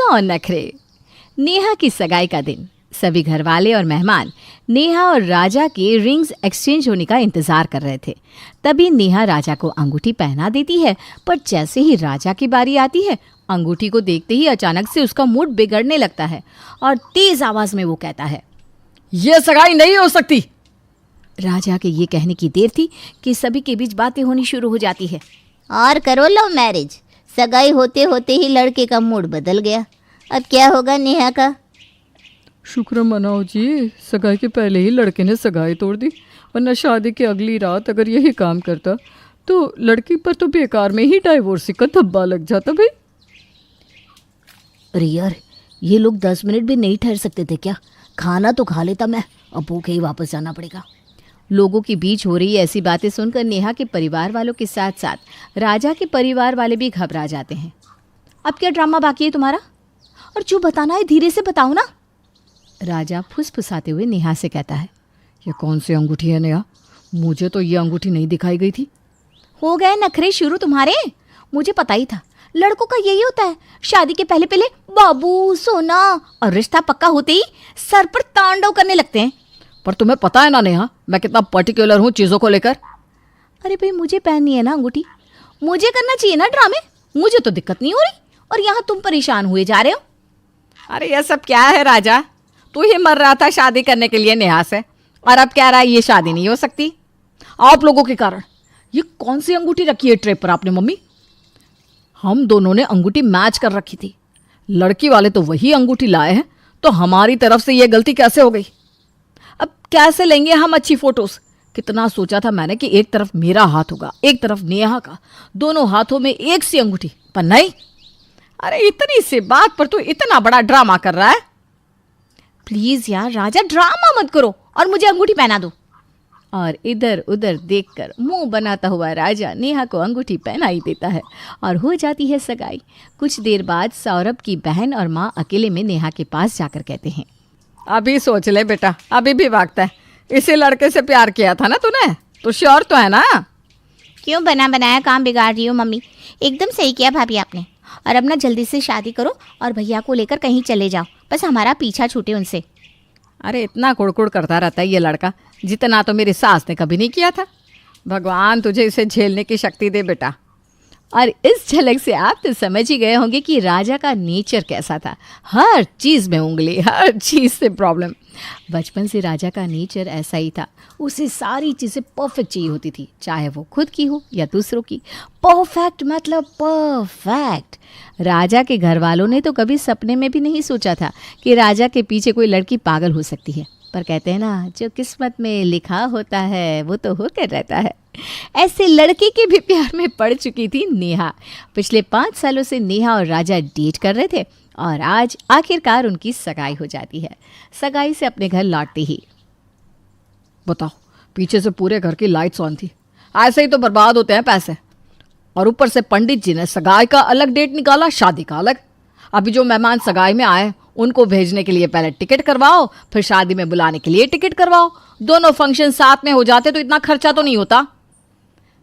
100 नखरे। नेहा की सगाई का दिन। सभी घरवाले और मेहमान नेहा और राजा के रिंग्स एक्सचेंज होने का इंतजार कर रहे थे। तभी नेहा राजा को अंगूठी पहना देती है, पर जैसे ही राजा की बारी आती है, अंगूठी को देखते ही अचानक से उसका मूड बिगड़ने लगता है और तेज आवाज में वो कहता है, ये सगाई नहीं हो सकती। राजा के ये कहने की देर थी कि सभी के बीच बातें होनी शुरू हो जाती है। और करो लव मैरिज। सगाई होते होते ही लड़के का मूड बदल गया। अब क्या होगा नेहा का? शुक्र मनाओ जी, सगाई के पहले ही लड़के ने सगाई तोड़ दी, वरना शादी की अगली रात अगर यही काम करता तो लड़की पर तो बेकार में ही डाइवोर्स का धब्बा लग जाता भाई। अरे यार, ये लोग 10 मिनट भी नहीं ठहर सकते थे क्या? खाना तो खा लेता मैं, अब भूखे ही वापस जाना पड़ेगा। लोगों के बीच हो रही ऐसी बातें सुनकर नेहा के परिवार वालों के साथ साथ राजा के परिवार वाले भी घबरा जाते हैं। अब क्या ड्रामा बाकी है तुम्हारा? और जो बताना है धीरे से बताओ ना। राजा फुसफुसाते हुए नेहा से कहता है, ये कौन सी अंगूठी है नेहा? मुझे तो ये अंगूठी नहीं दिखाई गई थी। हो गए नखरे शुरू तुम्हारे। मुझे पता ही था, लड़कों का यही होता है। शादी के पहले पहले बाबू सोना, और रिश्ता पक्का होते ही सर पर तांडव करने लगते हैं। पर तुम्हें पता है ना नेहा, मैं कितना पर्टिकुलर हूँ चीज़ों को लेकर। अरे भाई, मुझे पहननी है ना अंगूठी, मुझे करना चाहिए ना ड्रामे। मुझे तो दिक्कत नहीं हो रही और यहाँ तुम परेशान हुए जा रहे हो। अरे ये सब क्या है राजा? तू ही मर रहा था शादी करने के लिए नेहा से, और अब कह रहा है ये शादी नहीं हो सकती। आप लोगों के कारण। ये कौन सी अंगूठी रखी है ट्रे पर आपने मम्मी? हम दोनों ने अंगूठी मैच कर रखी थी। लड़की वाले तो वही अंगूठी लाए हैं, तो हमारी तरफ से ये गलती कैसे हो गई? अब कैसे लेंगे हम अच्छी फोटोज? कितना सोचा था मैंने कि एक तरफ मेरा हाथ होगा, एक तरफ नेहा का, दोनों हाथों में एक सी अंगूठी, पर नहीं। अरे इतनी सी बात पर तू इतना बड़ा ड्रामा कर रहा है। प्लीज यार राजा, ड्रामा मत करो और मुझे अंगूठी पहना दो। और इधर उधर देखकर मुंह बनाता हुआ राजा नेहा को अंगूठी पहना ही देता है और हो जाती है सगाई। कुछ देर बाद सौरभ की बहन और माँ अकेले में नेहा के पास जाकर कहते हैं, अभी सोच ले बेटा, अभी भी वक्त है। इसी लड़के से प्यार किया था ना तूने, तो श्योर तो है ना? क्यों बना बनाया काम बिगाड़ रही हो मम्मी? एकदम सही किया भाभी आपने। और अब ना जल्दी से शादी करो और भैया को लेकर कहीं चले जाओ, बस हमारा पीछा छूटे उनसे। अरे इतना कुड़कुड़ करता रहता है ये लड़का, जितना तो मेरी सास ने कभी नहीं किया था। भगवान तुझे इसे झेलने की शक्ति दे बेटा। और इस झलक से आप तो समझ ही गए होंगे कि राजा का नेचर कैसा था। हर चीज़ में उंगली, हर चीज़ से प्रॉब्लम। बचपन से राजा का नेचर ऐसा ही था। उसे सारी चीज़ें परफेक्ट चाहिए होती थी, चाहे वो खुद की हो या दूसरों की। परफेक्ट मतलब परफेक्ट। राजा के घर वालों ने तो कभी सपने में भी नहीं सोचा था कि राजा के पीछे कोई लड़की पागल हो सकती है। पर कहते हैं ना, जो किस्मत में लिखा होता है वो तो होकर रहता है। ऐसे लड़के के भी प्यार में पड़ चुकी थी नेहा। पिछले 5 सालों से नेहा और राजा डेट कर रहे थे और आज आखिरकार उनकी सगाई हो जाती है। सगाई से अपने घर लौटते ही, बताओ, पीछे से पूरे घर की लाइट्स ऑन थी। ऐसे ही तो बर्बाद होते हैं पैसे। और ऊपर से पंडित जी ने सगाई का अलग डेट निकाला, शादी का अलग। अभी जो मेहमान सगाई में आए उनको भेजने के लिए पहले टिकट करवाओ, फिर शादी में बुलाने के लिए टिकट करवाओ। दोनों फंक्शन साथ में हो जाते तो इतना खर्चा तो नहीं होता।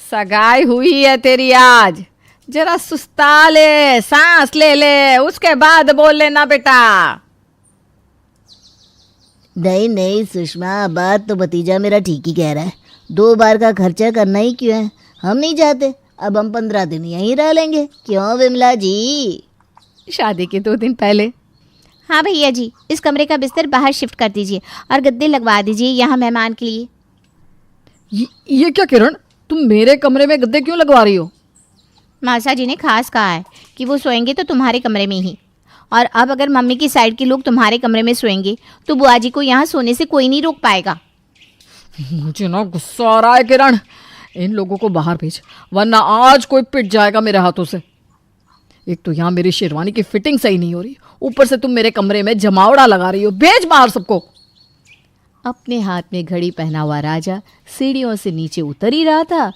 सगाई हुई है तेरी आज, जरा सुस्ता ले, सांस ले ले, उसके बाद बोल लेना बेटा। नहीं नहीं सुषमा, बात तो भतीजा मेरा ठीक ही कह रहा है। 2 बार का खर्चा करना ही क्यों है? हम नहीं चाहते, अब हम 15 दिन यहीं रह लेंगे। क्यों विमला जी? शादी के 2 दिन पहले। हाँ भैया जी, इस कमरे का बिस्तर बाहर शिफ्ट कर दीजिए और गद्दे लगवा दीजिए यहाँ मेहमान के लिए। ये क्या किरण, तुम मेरे कमरे में गद्दे क्यों लगवा रही हो? मासा जी ने खास कहा है कि वो सोएंगे तो तुम्हारे कमरे में ही। और अब अगर मम्मी की साइड के लोग तुम्हारे कमरे में सोएंगे तो बुआ जी को यहाँ सोने से कोई नहीं रोक पाएगा। मुझे ना गुस्सा आ रहा है किरण, इन लोगों को बाहर भेज, वरना आज कोई पिट जाएगा मेरे हाथों से। एक तो यहाँ मेरी शेरवानी की फिटिंग सही नहीं हो रही, ऊपर से तुम मेरे कमरे में जमावड़ा लगा रही हो। भेज बाहर सबको। अपने हाथ में घड़ी पहना हुआ राजा सीढ़ियों से नीचे उतर ही रहा था,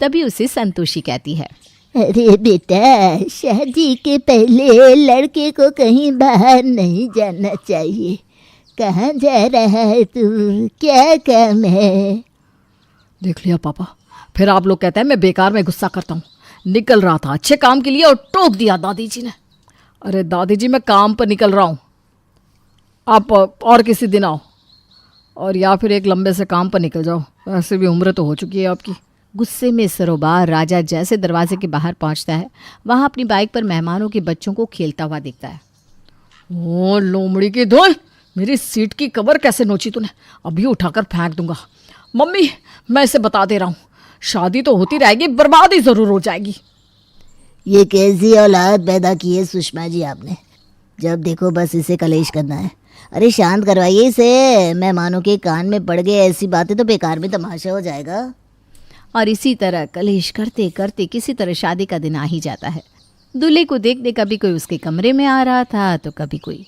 तभी उसे संतोषी कहती है, अरे बेटा, शादी के पहले लड़के को कहीं बाहर नहीं जाना चाहिए। कहाँ जा रहा है तू? क्या काम है? देख लिया पापा, फिर आप लोग कहते हैं मैं बेकार में गुस्सा करता हूँ। निकल रहा था अच्छे काम के लिए और टोक दिया दादी जी ने। अरे दादी जी, मैं काम पर निकल रहा हूँ, आप और किसी दिन आओ, और या फिर एक लंबे से काम पर निकल जाओ, वैसे भी उम्र तो हो चुकी है आपकी। गुस्से में सरोबार राजा जैसे दरवाजे के बाहर पहुंचता है, वहां अपनी बाइक पर मेहमानों के बच्चों को खेलता हुआ दिखता है। ओ लोमड़ी की धोल, मेरी सीट की कवर कैसे नोची तूने, अभी उठाकर फेंक दूंगा। मम्मी, मैं इसे बता दे रहा हूँ, शादी तो होती रहेगी, बर्बादी जरूर हो जाएगी। ये कैसी औलाद पैदा की है सुषमा जी आपने, जब देखो बस इसे कलेश करना है। अरे शांत करवाइए इसे, मेहमानों के कान में पड़ गए ऐसी बातें तो बेकार में तमाशा हो जाएगा। और इसी तरह कलेश करते करते किसी तरह शादी का दिन आ ही जाता है। दूल्हे को देखने कभी कोई उसके कमरे में आ रहा था तो कभी कोई।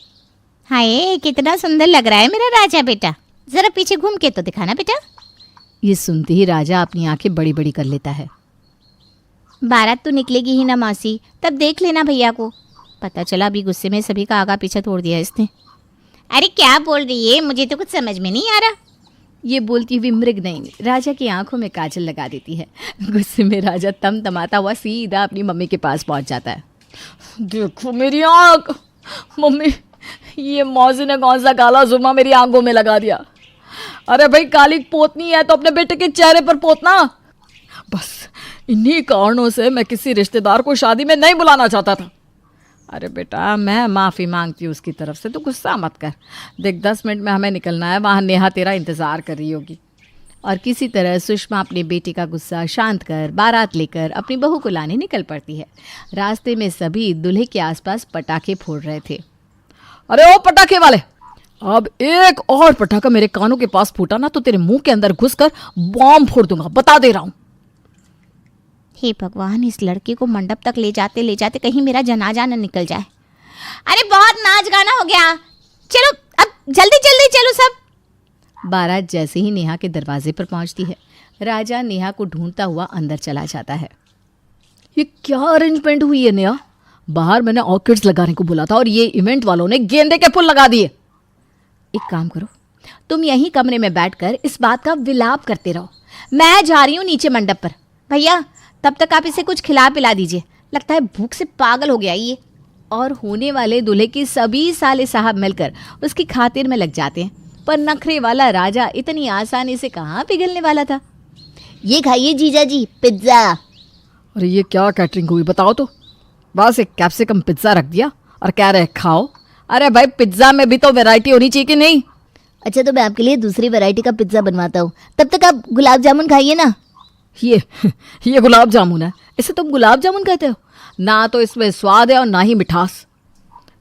हाय, कितना सुंदर लग रहा है मेरा राजा बेटा, जरा पीछे घूम के तो दिखाना बेटा। ये सुनते ही राजा अपनी आंखें बड़ी बड़ी कर लेता है। बारात तो निकलेगी ही ना मौसी, तब देख लेना भैया को। पता चला अभी गुस्से में सभी का आगा पीछा तोड़ दिया इसने। अरे क्या बोल रही है, मुझे तो कुछ समझ में नहीं आ रहा। ये बोलती हुई मृगनयनी राजा की आंखों में काजल लगा देती है। गुस्से में राजा तमतमाता हुआ सीधा अपनी मम्मी के पास पहुंच जाता है। देखो मेरी आंख, मम्मी ये मौसी ने कौन सा काला सुरमा मेरी आंखों में लगा दिया। अरे भाई, काली पोतनी है तो अपने बेटे के चेहरे पर पोतना। बस इन्हीं कारणों से मैं किसी रिश्तेदार को शादी में नहीं बुलाना चाहता था। अरे बेटा, मैं माफ़ी मांगती हूँ उसकी तरफ से, तो गुस्सा मत कर। देख 10 मिनट में हमें निकलना है, वहाँ नेहा तेरा इंतज़ार कर रही होगी। और किसी तरह सुषमा अपने बेटे का गुस्सा शांत कर बारात लेकर अपनी बहू को लाने निकल पड़ती है। रास्ते में सभी दूल्हे के आसपास पटाखे फोड़ रहे थे। अरे ओ पटाखे वाले, अब एक और पटाखा मेरे कानों के पास फूटा ना तो तेरे मुंह के अंदर घुसकर बॉम्ब फोड़ दूंगा, बता दे रहा हूँ। हे भगवान, इस लड़के को मंडप तक ले जाते कहीं मेरा जनाजा न निकल जाए। अरे बहुत नाच गाना हो गया, चलो अब जल्दी जल्दी चलो सब। बारात जैसे ही नेहा के दरवाजे पर पहुंचती है, राजा नेहा को ढूंढता हुआ अंदर चला जाता है। ये क्या अरेंजमेंट हुई है नेहा? बाहर मैंने ऑर्किड्स लगाने को बोला था और ये इवेंट वालों ने गेंदे के फूल लगा दिए। एक काम करो, तुम यहीं कमरे में बैठकर इस बात का विलाप करते रहो, मैं जा रही हूँ नीचे मंडप पर। भैया, तब तक आप इसे कुछ खिला पिला दीजिए, लगता है भूख से पागल हो गया ये। और होने वाले दूल्हे के सभी साले साहब मिलकर उसकी खातिर में लग जाते हैं, पर नखरे वाला राजा इतनी आसानी से कहाँ पिघलने वाला था। ये खाइए जीजा जी, पिज्ज़ा। अरे ये क्या कैटरिंग हुई बताओ तो? बस एक कैप्सिकम पिज्ज़ा रख दिया और कह रहे खाओ। अरे भाई, पिज्ज़ा में भी तो वैरायटी होनी चाहिए कि नहीं? अच्छा तो मैं आपके लिए दूसरी वैरायटी का पिज्ज़ा बनवाता हूँ, तब तक आप गुलाब जामुन खाइए ना। ये गुलाब जामुन है, इसे तुम गुलाब जामुन कहते हो? ना तो इसमें स्वाद है और ना ही मिठास।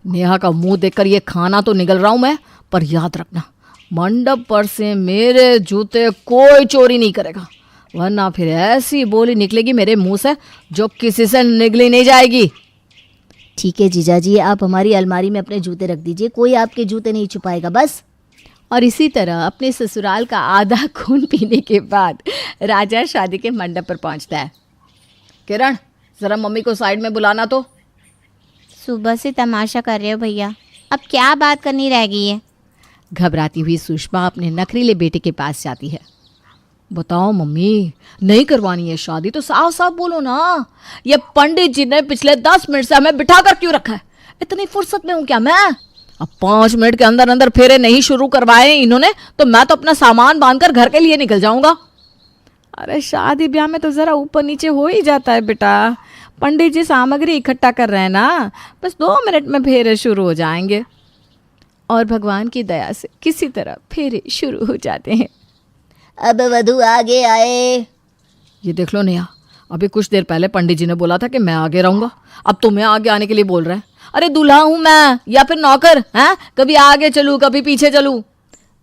नेहा का मुंह देखकर ये खाना तो निगल रहा हूं मैं, पर याद रखना मंडप पर से मेरे जूते कोई चोरी नहीं करेगा, वरना फिर ऐसी बोली निकलेगी मेरे मुंह से जो किसी से निगली नहीं जाएगी। ठीक है जीजा जी, आप हमारी अलमारी में अपने जूते रख दीजिए, कोई आपके जूते नहीं छुपाएगा बस। और इसी तरह अपने ससुराल का आधा खून पीने के बाद राजा शादी के मंडप पर पहुंचता है। किरण, जरा मम्मी को साइड में बुलाना तो। सुबह से तमाशा कर रहे हो भैया, अब क्या बात करनी रह गई है। घबराती हुई सुषमा अपने नखरीले बेटे के पास जाती है। बताओ मम्मी, नहीं करवानी है शादी तो साफ साफ बोलो ना। ये पंडित जी ने पिछले 10 मिनट से हमें बिठा कर क्यों रखा है? इतनी फुर्सत में हूं क्या मैं? अब 5 मिनट के अंदर अंदर फेरे नहीं शुरू करवाए इन्होंने तो मैं तो अपना सामान बांधकर घर के लिए निकल जाऊंगा। अरे शादी ब्याह में तो ज़रा ऊपर नीचे हो ही जाता है बेटा। पंडित जी सामग्री इकट्ठा कर रहे हैं ना, बस 2 मिनट में फेरे शुरू हो जाएंगे। और भगवान की दया से किसी तरह फेरे शुरू हो जाते हैं। अब वधू आगे आए। ये देख लो नेहा, अभी कुछ देर पहले पंडित जी ने बोला था कि मैं आगे रहूंगा, अब तुम्हें आगे आने के लिए बोल रहे हैं। अरे दूल्हा हूं मैं या फिर नौकर हैं? कभी आगे चलूं कभी पीछे चलूं।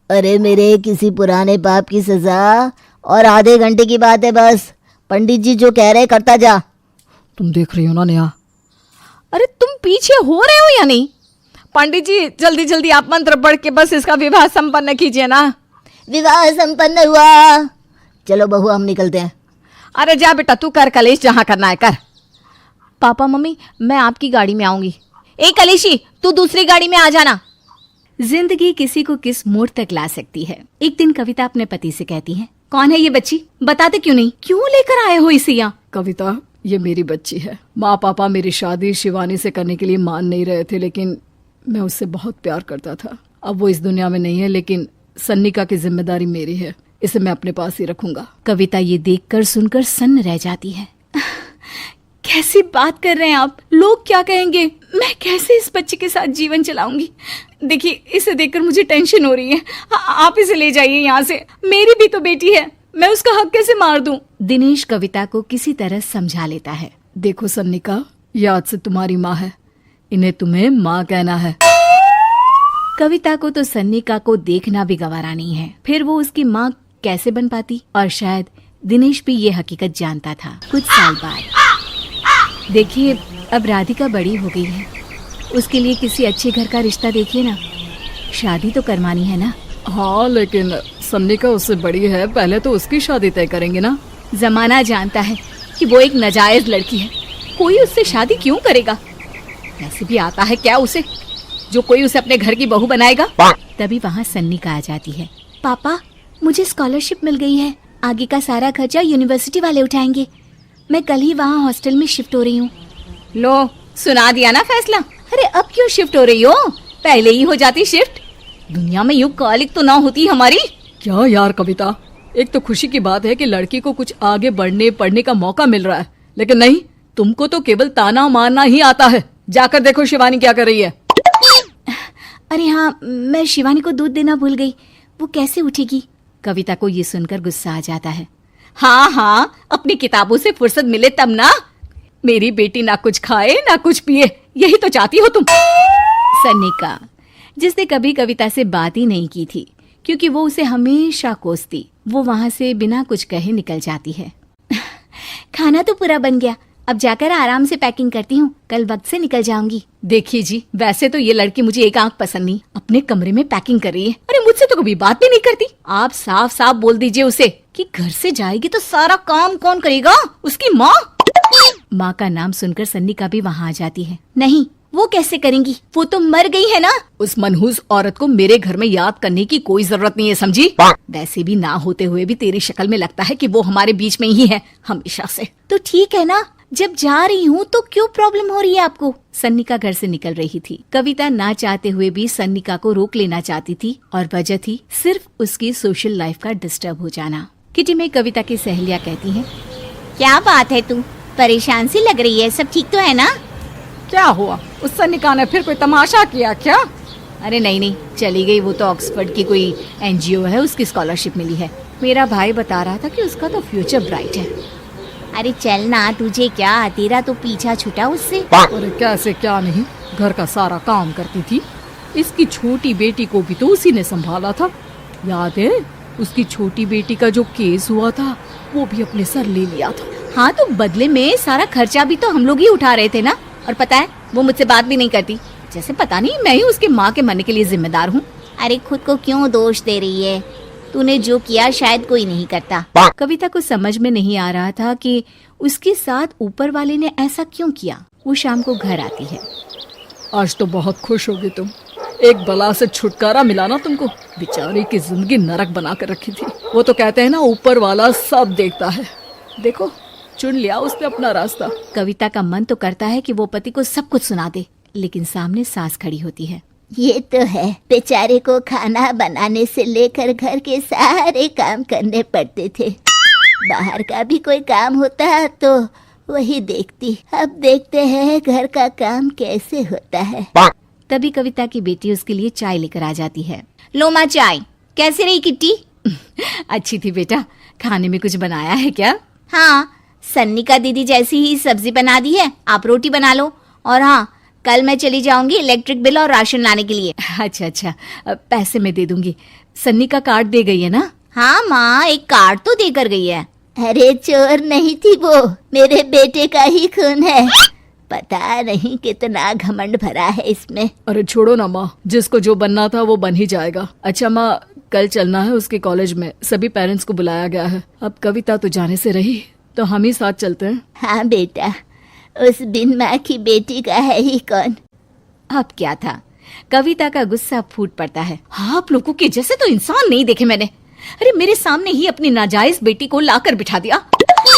अरे मेरे किसी पुराने पाप की सजा, और आधे घंटे की बात है बस, पंडित जी जो कह रहे करता जा। तुम देख रही हो ना नेहा? अरे तुम पीछे हो रहे हो या नहीं? पंडित जी जल्दी जल्दी आप मंत्र पढ़ के बस इसका विवाह संपन्न कीजिए ना। विवाह संपन्न हुआ, चलो बहू हम निकलते हैं। अरे जा बेटा, तू कर कलेश, जहाँ करना है कर। पापा मम्मी, मैं आपकी गाड़ी में आऊंगी। ए कलेशी, तू दूसरी गाड़ी में आ जाना। जिंदगी किसी को किस मोड़ तक ला सकती है। एक दिन कविता अपने पति से कहती है, कौन है ये बच्ची, बताते क्यों नहीं, क्यों लेकर आए हो इसे यहाँ? कविता, ये मेरी बच्ची है। माँ पापा मेरी शादी शिवानी से करने के लिए मान नहीं रहे थे, लेकिन मैं उससे बहुत प्यार करता था। अब वो इस दुनिया में नहीं है, लेकिन सन्निका की जिम्मेदारी मेरी है, इसे मैं अपने पास ही रखूंगा। कविता ये देखकर सुनकर सन्न रह जाती है। कैसी बात कर रहे हैं आप? लोग क्या कहेंगे? मैं कैसे इस बच्चे के साथ जीवन चलाऊंगी? देखिए, इसे देखकर मुझे टेंशन हो रही है। आप इसे ले जाइए यहाँ से। मेरी भी तो बेटी है, मैं उसका हक कैसे मार दूं? दिनेश कविता को किसी तरह समझा लेता है। देखो सन्निका, ये आज से तुम्हारी माँ है, इन्हें तुम्हें माँ कहना है। कविता को तो सन्निका को देखना भी गवारा नहीं है, फिर वो उसकी माँ कैसे बन पाती? और शायद दिनेश भी ये हकीकत जानता था। कुछ साल बाद देखिए, अब राधिका बड़ी हो गई है, उसके लिए किसी अच्छे घर का रिश्ता देखिए ना। शादी तो करवानी है ना। हाँ, लेकिन सन्निका उससे बड़ी है, पहले तो उसकी शादी तय करेंगे ना। जमाना जानता है कि वो एक नाजायज लड़की है, कोई उससे शादी क्यों करेगा? वैसे भी आता है क्या उसे, जो कोई उसे अपने घर की बहू बनाएगा? तभी वहाँ सन्निका आ जाती है। पापा, मुझे स्कॉलरशिप मिल गई है, आगे का सारा खर्चा यूनिवर्सिटी वाले उठाएंगे। मैं कल ही वहाँ हॉस्टल में शिफ्ट हो रही हूँ। लो, सुना दिया ना फैसला। अरे अब क्यों शिफ्ट हो रही हो? पहले ही हो जाती शिफ्ट। दुनिया में यूं कालिक तो ना होती हमारी। क्या यार कविता, एक तो खुशी की बात है कि लड़की को कुछ आगे बढ़ने पढ़ने का मौका मिल रहा है, लेकिन नहीं, तुमको तो केवल ताना मारना ही आता है। जाकर देखो शिवानी क्या कर रही है। अरे हाँ, मैं शिवानी को दूध देना भूल गई, वो कैसे उठेगी? कविता को ये सुनकर गुस्सा आ जाता है। हाँ हाँ, अपनी किताबों से फुर्सत मिले तब ना। मेरी बेटी ना कुछ खाए ना कुछ पिए, यही तो चाहती हो तुम। सन्निका, जिसने कभी कविता से बात ही नहीं की थी, क्योंकि वो उसे हमेशा कोसती, वो वहां से बिना कुछ कहे निकल जाती है। खाना तो पूरा बन गया, अब जाकर आराम से पैकिंग करती हूँ, कल वक्त से निकल जाऊंगी। देखिए जी, वैसे तो ये लड़की मुझे एक आंख पसंद नहीं, अपने कमरे में पैकिंग कर रही है। अरे मुझसे तो कभी बात भी नहीं करती। आप साफ साफ बोल दीजिए उसे कि घर से जाएगी तो सारा काम कौन करेगा? उसकी माँ। माँ का नाम सुनकर सन्निका भी वहाँ आ जाती है। नहीं, वो कैसे करेंगी, वो तो मर गई है ना। उस मनहूस औरत को मेरे घर में याद करने की कोई जरूरत नहीं है, समझी? वैसे भी ना होते हुए भी तेरी शक्ल में लगता है कि वो हमारे बीच में ही है हमेशा से। तो ठीक है ना, जब जा रही हूँ तो क्यों प्रॉब्लम हो रही है आपको? सन्निका घर से निकल रही थी। कविता ना चाहते हुए भी सन्निका को रोक लेना चाहती थी, और वजह थी सिर्फ उसकी सोशल लाइफ का डिस्टर्ब हो जाना। किटी में कविता की सहेलियाँ कहती हैं, क्या बात है, तू परेशान सी लग रही है, सब ठीक तो है ना? क्या हुआ, उस सन्निका ने फिर कोई तमाशा किया क्या? अरे नहीं नहीं, चली गई, वो तो ऑक्सफोर्ड की कोई NGO है, उसकी स्कॉलरशिप मिली है। मेरा भाई बता रहा था कि उसका तो फ्यूचर ब्राइट है। अरे चल ना, तुझे क्या, तेरा तो पीछा छूटा उससे। अरे कैसे क्या नहीं, घर का सारा काम करती थी। इसकी छोटी बेटी को भी तो उसी ने संभाला था, याद है? उसकी छोटी बेटी का जो केस हुआ था, वो भी अपने सर ले लिया था। हाँ, तो बदले में सारा खर्चा भी तो हम लोग ही उठा रहे थे ना। और पता है, वो मुझसे बात भी नहीं करती, जैसे पता नहीं मैं ही उसके माँ के मरने के लिए जिम्मेदार हूँ। अरे खुद को क्यों दोष दे रही है? तूने जो किया शायद कोई नहीं करता। कविता को समझ में नहीं आ रहा था कि उसके साथ ऊपर वाले ने ऐसा क्यों किया। वो शाम को घर आती है। आज तो बहुत खुश होगी तुम, एक बला से छुटकारा मिला ना तुमको। बेचारी की जिंदगी नरक बना कर रखी थी। वो तो कहते हैं ना, ऊपर वाला सब देखता है। देखो, चुन लिया उसने अपना रास्ता। कविता का मन तो करता है कि वो पति को सब कुछ सुना दे, लेकिन सामने सास खड़ी होती है। ये तो है, बेचारे को खाना बनाने से लेकर घर के सारे काम करने पड़ते थे। बाहर का भी कोई काम होता तो वही देखती। अब देखते हैं घर का काम कैसे होता है। तभी कविता की बेटी उसके लिए चाय लेकर आ जाती है। लो माँ चाय। कैसी रही किट्टी? अच्छी थी बेटा, खाने में कुछ बनाया है क्या? हाँ, सन्निका दीदी जैसी ही सब्जी बना दी है, आप रोटी बना लो। और हाँ, कल मैं चली जाऊंगी इलेक्ट्रिक बिल और राशन लाने के लिए। अच्छा, पैसे मैं दे दूंगी। सन्नी का कार्ड दे गई है ना? हाँ माँ, एक कार्ड तो देकर गई है। अरे चोर नहीं थी वो, मेरे बेटे का ही खून है। पता नहीं कितना घमंड भरा है इसमें। अरे छोड़ो ना माँ, जिसको जो बनना था वो बन ही जाएगा। अच्छा माँ, कल चलना है उसके कॉलेज में, सभी पेरेंट्स को बुलाया गया है। अब कविता तो जाने से रही, तो हम ही साथ चलते हैं। हाँ बेटा, उस बिन माँ की बेटी का है ही कौन। अब क्या था, कविता का गुस्सा फूट पड़ता है। हाँ, आप लोगों के जैसे तो इंसान नहीं देखे मैंने। अरे मेरे सामने ही अपनी नाजायज बेटी को लाकर बिठा दिया।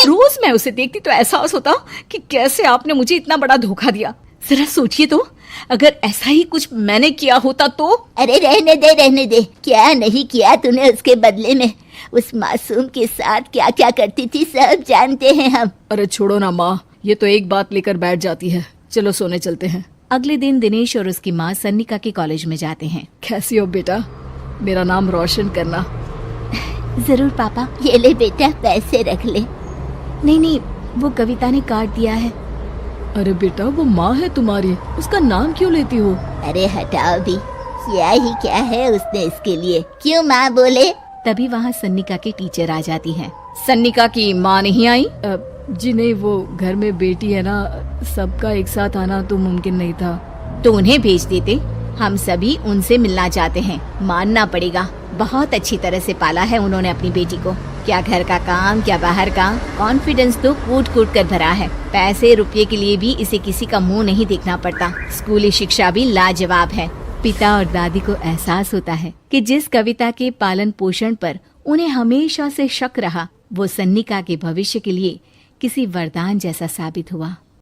रोज मैं उसे देखती तो एहसास होता कि कैसे आपने मुझे इतना बड़ा धोखा दिया। जरा सोचिए तो, अगर ऐसा ही कुछ मैंने किया होता तो। अरे रहने दे, क्या नहीं किया तूने उसके बदले में। उस मासूम के साथ क्या क्या करती थी सब जानते हैं हम। अरे छोड़ो ना माँ, ये तो एक बात लेकर बैठ जाती है। चलो सोने चलते हैं। अगले दिन दिनेश और उसकी माँ सन्निका के कॉलेज में जाते हैं। कैसी हो बेटा, मेरा नाम रोशन करना। जरूर पापा। ये ले बेटा, पैसे रख ले। नहीं, वो कविता ने काट दिया है। अरे बेटा, वो माँ है तुम्हारी, उसका नाम क्यों लेती हो? अरे हटाओ भी, क्या ही क्या है उसने इसके लिए, क्यों माँ बोले। तभी वहाँ सन्निका के टीचर आ जाती हैं। सन्निका की माँ नहीं आई? जी नहीं, वो घर में बेटी है ना, सबका एक साथ आना तो मुमकिन नहीं था। तो उन्हें भेज देते, हम सभी उनसे मिलना चाहते हैं। मानना पड़ेगा, बहुत अच्छी तरह से पाला है उन्होंने अपनी बेटी को। क्या घर का काम, क्या बाहर का, कॉन्फिडेंस तो कूट कूट कर भरा है। पैसे रुपये के लिए भी इसे किसी का मुंह नहीं देखना पड़ता। स्कूली शिक्षा भी लाजवाब है। पिता और दादी को एहसास होता है कि जिस कविता के पालन पोषण पर उन्हें हमेशा से शक रहा, वो सन्निका के भविष्य के लिए किसी वरदान जैसा साबित हुआ।